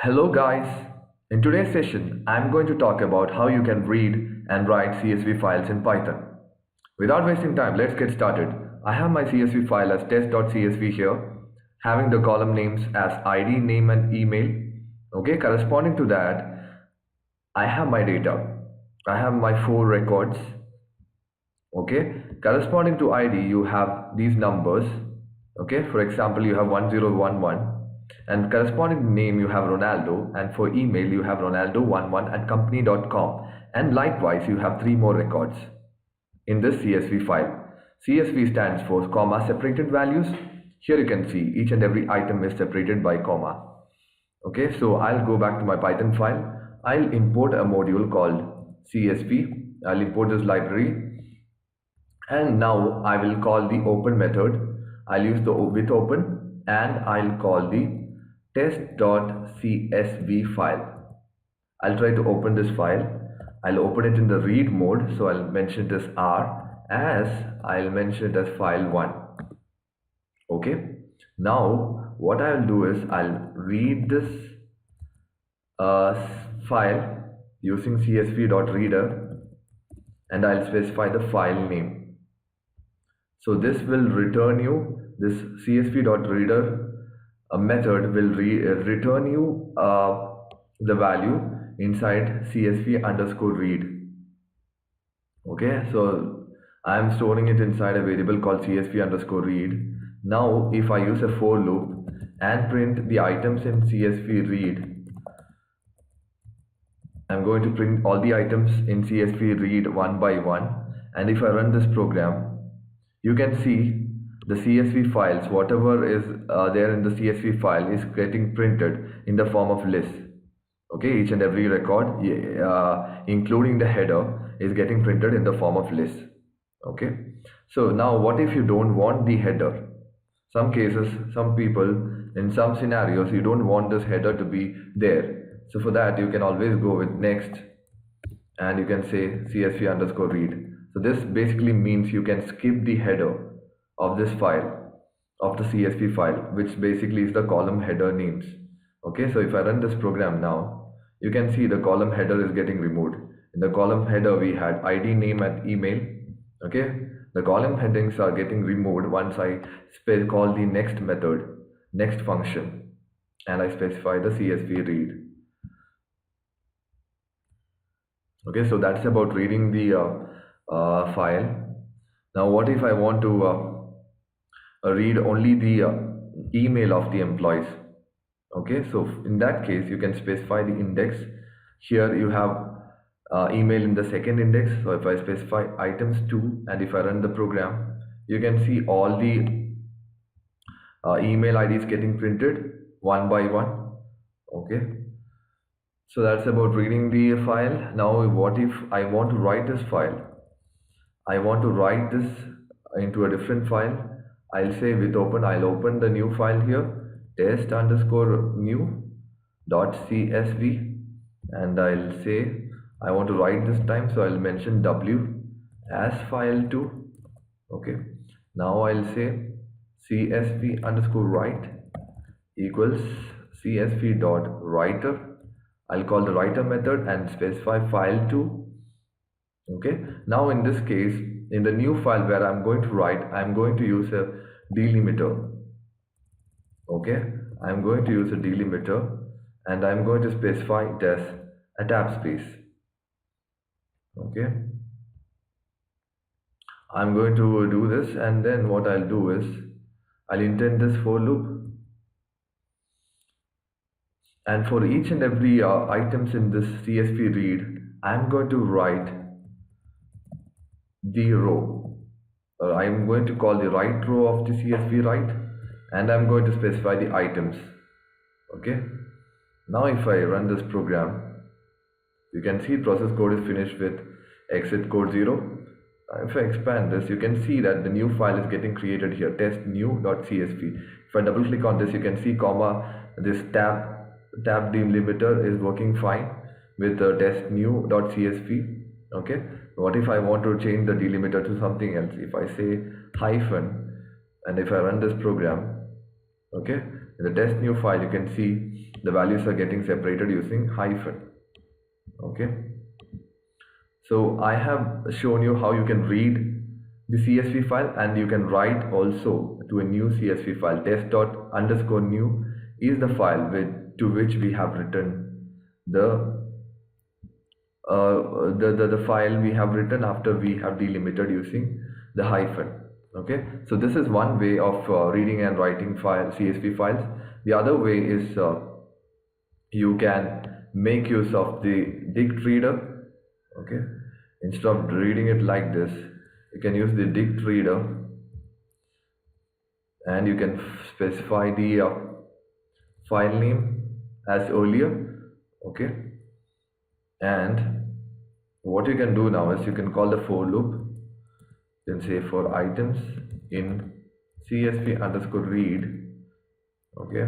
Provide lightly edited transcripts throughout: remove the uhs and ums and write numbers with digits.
Hello guys, in today's session I'm going to talk about how you can read and write CSV files in Python. Without wasting time, let's get started. I have my CSV file as test.csv here, having the column names as ID, name and email. Okay, corresponding to that, I have my data. I have my 4 records. Okay, corresponding to ID you have these numbers. Okay, for example you have 1011, and corresponding name you have Ronaldo, and for email you have ronaldo11 at company.com, and likewise you have 3 more records in this CSV file. CSV stands for comma separated values. Here you can see each and every item is separated by comma. Okay, so I'll go back to my Python file. I'll import a module called CSV. I'll import this library, and now I will call the open method. I'll use the with open, and I'll call the test.csv file. I'll try to open this file. I'll open it in the read mode, so I'll mention it as R, as I'll mention it as file 1. Okay, now what I'll do is I'll read this file using csv.reader, and I'll specify the file name. So this will return you, this csv.reader method will return you the value inside csv underscore read. Okay, so I am storing it inside a variable called csv underscore read. Now if I use a for loop and print the items in csv read, I'm going to print all the items in csv read one by one, and if I run this program, you can see the CSV files, whatever is there in the CSV file is getting printed in the form of lists. Okay, each and every record, including the header, is getting printed in the form of lists. Okay, so now what if you don't want the header? Some cases, some people, in some scenarios, you don't want this header to be there. So for that, you can always go with next, and you can say csv underscore read. So this basically means you can skip the header of this file, of the CSV file, which basically is the column header names. Okay, so if I run this program now, you can see the column header is getting removed. In the column header we had ID, name and email. Okay, the column headings are getting removed once I call the next method, next function, and I specify the CSV read. Okay, so that's about reading the file. Now what if I want to read only the email of the employees? Okay, so in that case you can specify the index. Here you have email in the second index. So if I specify items 2, and if I run the program, you can see all the email IDs getting printed one by one. Okay, so that's about reading the file. Now what if I want to write this file? I want to write this into a different file. I'll say with open, I'll open the new file here, test underscore new dot csv, and I'll say I want to write this time, so I'll mention w as file 2. Okay, now I'll say csv underscore write equals csv dot writer. I'll call the writer method and specify file 2. Okay, now in this case, in the new file where I'm going to write, I'm going to use a delimiter. Okay, I'm going to use a delimiter, and I'm going to specify it as a tab space. Okay, I'm going to do this, and then what I'll do is I'll indent this for loop, and for each and every items in this CSV read, I'm going to write the row. I'm going to call the right row of the CSV write, and I'm going to specify the items. Okay, now if I run this program, you can see process code is finished with exit code 0. If I expand this, you can see that the new file is getting created here, test new.csv. If I double click on this, you can see comma, this tab delimiter is working fine with the test new.csv. Okay, what if I want to change the delimiter to something else? If I say hyphen, and if I run this program, okay, In the test new file, you can see the values are getting separated using hyphen. Okay. So I have shown you how you can read the CSV file, and you can write also to a new CSV file. Test._new is the file to which we have written the file we have written after we have delimited using the hyphen. Okay, so this is one way of reading and writing CSV files. The other way is you can make use of the dict reader. Okay, instead of reading it like this, you can use the dict reader, and you can specify the file name as earlier. Okay, and what you can do now is you can call the for loop. You can say for items in csv underscore read. Okay,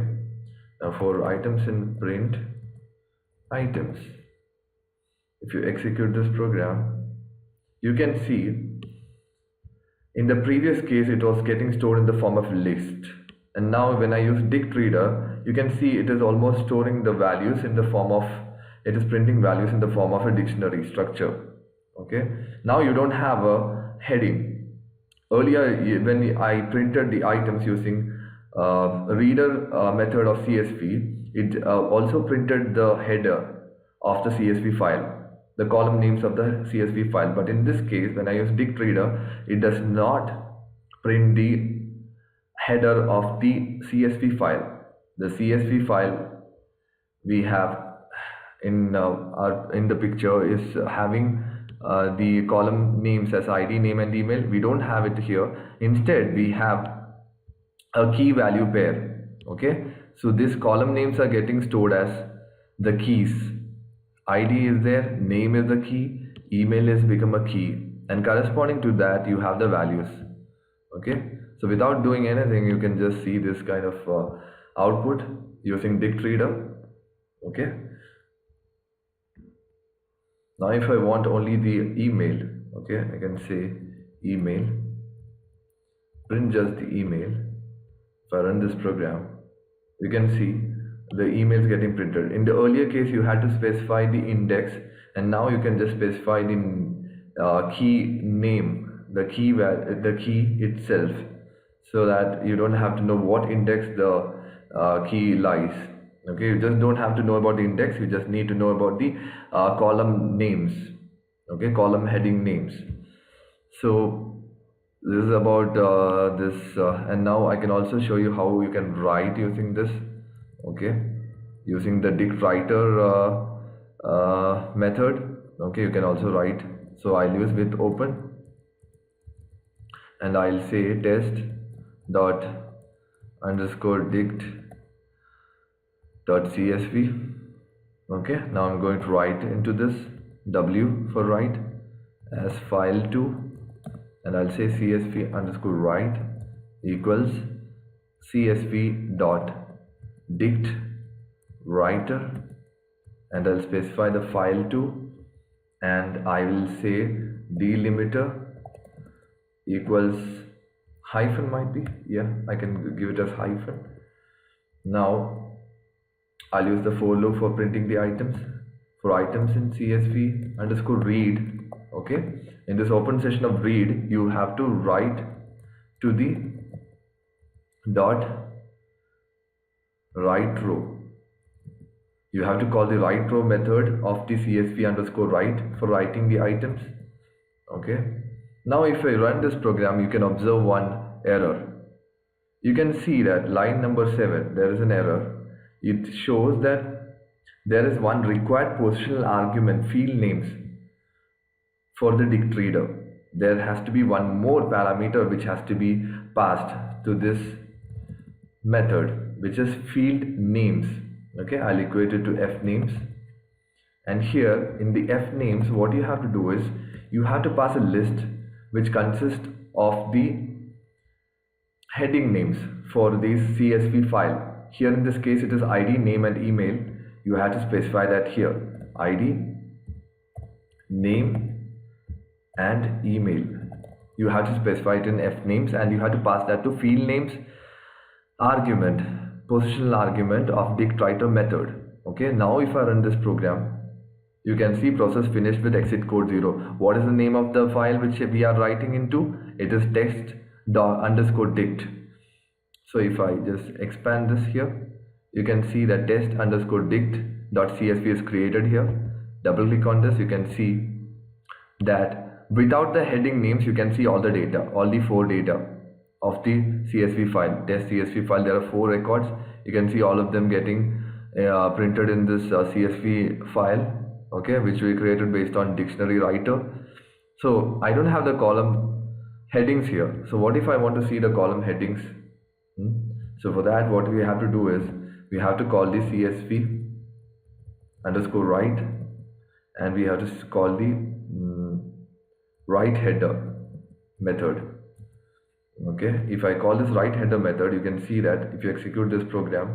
now for items in print items, if you execute this program, you can see in the previous case it was getting stored in the form of list, and now when I use dict reader, you can see it is almost storing the values in the form of, it is printing values in the form of a dictionary structure. Okay, now you don't have a heading. Earlier when I printed the items using reader method of CSV, it also printed the header of the CSV file, the column names of the CSV file. But in this case, when I use dict reader, it does not print the header of the CSV file. The CSV file we have in the picture is having the column names as ID, name and email. We don't have it here. Instead, we have a key value pair. Okay, so these column names are getting stored as the keys. ID is there, name is the key, email is become a key, and corresponding to that you have the values. Okay, so without doing anything, you can just see this kind of output using dict reader. Okay, now if I want only the email, okay, I can say email, print just the email. If I run this program, you can see the emails getting printed. In the earlier case, you had to specify the index, and now you can just specify the key name, the key itself, so that you don't have to know what index the key lies. Okay, you just don't have to know about the index, you just need to know about the column names. Okay, column heading names. So this is about this, and now I can also show you how you can write using this. Okay, using the dict writer method. Okay, you can also write. So I'll use with open, and I'll say test dot underscore dict dot csv. Okay, now I'm going to write into this w for write as file2, and I'll say csv underscore write equals csv dot dict writer, and I'll specify the file2, and I will say delimiter equals hyphen, might be, yeah, I can give it as hyphen. Now I'll use the for loop for printing the items. For items in csv underscore read. Okay, in this open session of read, you have to write to the dot write row. You have to call the write row method of the csv underscore write for writing the items. Okay, now if I run this program, you can observe one error. You can see that line number 7, there is an error. It shows that there is one required positional argument, field names, for the dict reader. There has to be one more parameter which has to be passed to this method, which is field names. Okay, I'll equate it to f names, and here in the f names, what you have to do is you have to pass a list which consists of the heading names for this CSV file. Here in this case, it is ID, name and email. You have to specify that here, ID, name and email. You have to specify it in f names, and you have to pass that to field names argument, positional argument of dict writer method. Okay, now if I run this program, you can see process finished with exit code 0. What is the name of the file which we are writing into? It is text underscore dict. So if I just expand this here, you can see that test underscore dict dot csv is created here. Double click on this, you can see that without the heading names, you can see all the data, all the 4 data of the CSV file, test CSV file. There are 4 records. You can see all of them getting printed in this CSV file, okay, which we created based on dictionary writer. So I don't have the column headings here. So what if I want to see the column headings? So for that, what we have to do is we have to call the CSV underscore write, and we have to call the write header method. Okay, if I call this write header method, you can see that if you execute this program,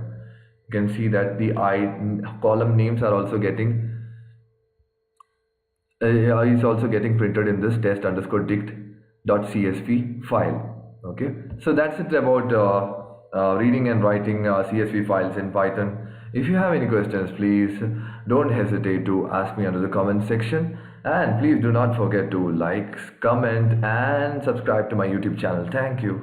you can see that the column names are also getting is also getting printed in this test underscore dict dot csv file. Okay, so that's it about reading and writing CSV files in Python. If you have any questions, please don't hesitate to ask me under the comment section, and please do not forget to like, comment and subscribe to my YouTube channel. Thank you.